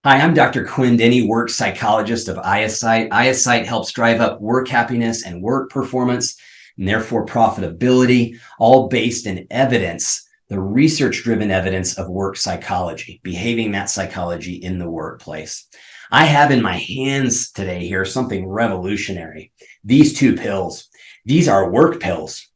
Hi, I'm Dr. Quinn Denny, work psychologist of iAsite. iAsite helps drive up work happiness and work performance, and therefore profitability, all based in evidence, the research-driven evidence of work psychology, behaving that psychology in the workplace. I have in my hands today here something revolutionary. These two pills. These are work pills.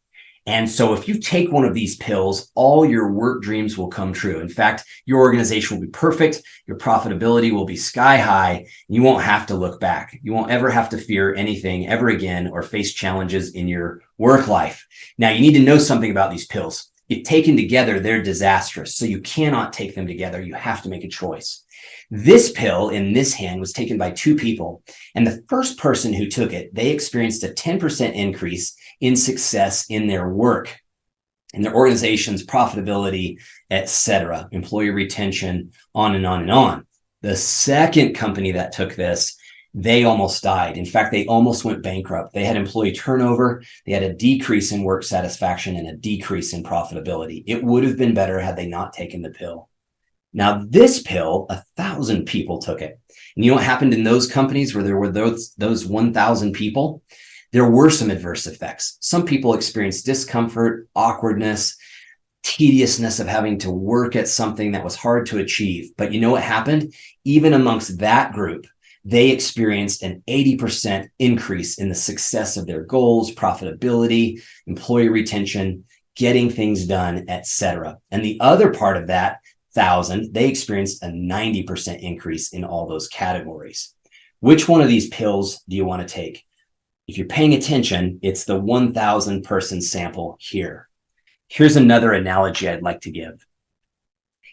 And so if you take one of these pills, all your work dreams will come true. In fact, your organization will be perfect. Your profitability will be sky high. You won't have to look back. You won't ever have to fear anything ever again or face challenges in your work life. Now, you need to know something about these pills. If taken together, they're disastrous. So you cannot take them together. You have to make a choice. This pill in this hand was taken by two people. And the first person who took it, they experienced a 10% increase in success in their work, in their organization's profitability, etc., employee retention, on and on and on. The second company that took this, they almost died. In fact, they almost went bankrupt. They had employee turnover. They had a decrease in work satisfaction and a decrease in profitability. It would have been better had they not taken the pill. Now, this pill, 1,000 people took it. And you know what happened in those companies where there were those 1,000 people? There were some adverse effects. Some people experienced discomfort, awkwardness, tediousness of having to work at something that was hard to achieve. But you know what happened? Even amongst that group, they experienced an 80% increase in the success of their goals, profitability, employee retention, getting things done, etc. And the other part of that 1,000, they experienced a 90% increase in all those categories. Which one of these pills do you want to take? If you're paying attention, it's the 1,000 person sample here. Here's another analogy I'd like to give.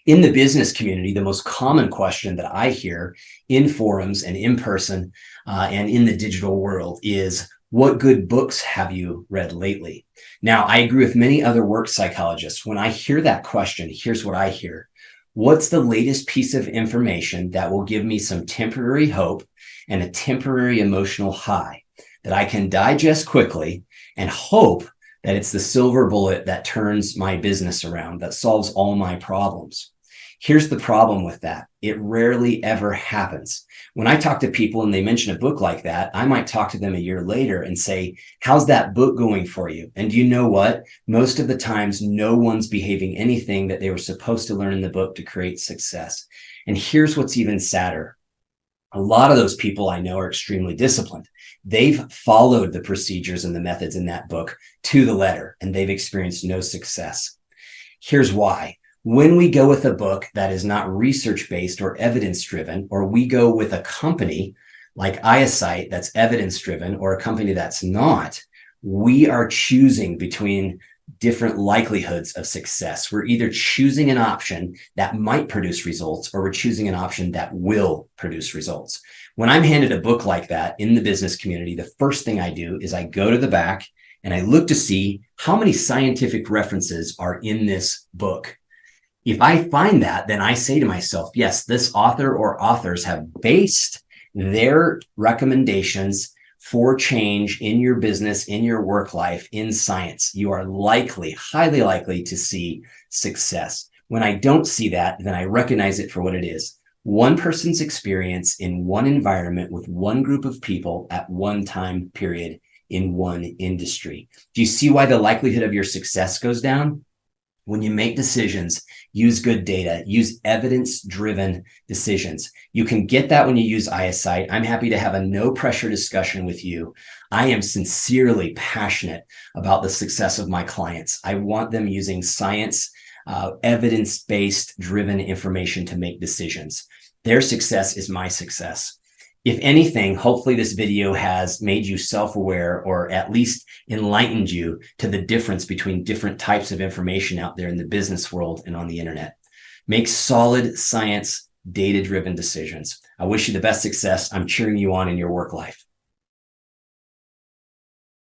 In the business community, the most common question that I hear in forums and in person and in the digital world is, what good books have you read lately? Now, I agree with many other work psychologists. When I hear that question, here's what I hear. What's the latest piece of information that will give me some temporary hope and a temporary emotional high that I can digest quickly and hope that it's the silver bullet that turns my business around, that solves all my problems? Here's the problem with that. It rarely ever happens. When I talk to people and they mention a book like that, I might talk to them a year later and say, how's that book going for you? And do you know what? Most of the times, no one's behaving anything that they were supposed to learn in the book to create success. And here's what's even sadder. A lot of those people I know are extremely disciplined. They've followed the procedures and the methods in that book to the letter, and they've experienced no success. Here's why. When we go with a book that is not research-based or evidence-driven, or we go with a company like iAsite that's evidence-driven or a company that's not, we are choosing between different likelihoods of success. We're either choosing an option that might produce results, or we're choosing an option that will produce results. When I'm handed a book like that in the business community, the first thing I do is I go to the back and I look to see how many scientific references are in this book. If I find that, then I say to myself, yes, this author or authors have based their recommendations for change in your business, in your work life, in science. You are likely, highly likely to see success. When I don't see that, then I recognize it for what it is. One person's experience in one environment with one group of people at one time period in one industry. Do you see why the likelihood of your success goes down? When you make decisions, use good data, use evidence-driven decisions. You can get that when you use iAsite. I'm happy to have a no-pressure discussion with you. I am sincerely passionate about the success of my clients. I want them using science, evidence-based driven information to make decisions. Their success is my success. If anything, hopefully this video has made you self-aware, or at least enlightened you to the difference between different types of information out there in the business world and on the internet. Make solid science, data-driven decisions. I wish you the best success. I'm cheering you on in your work life.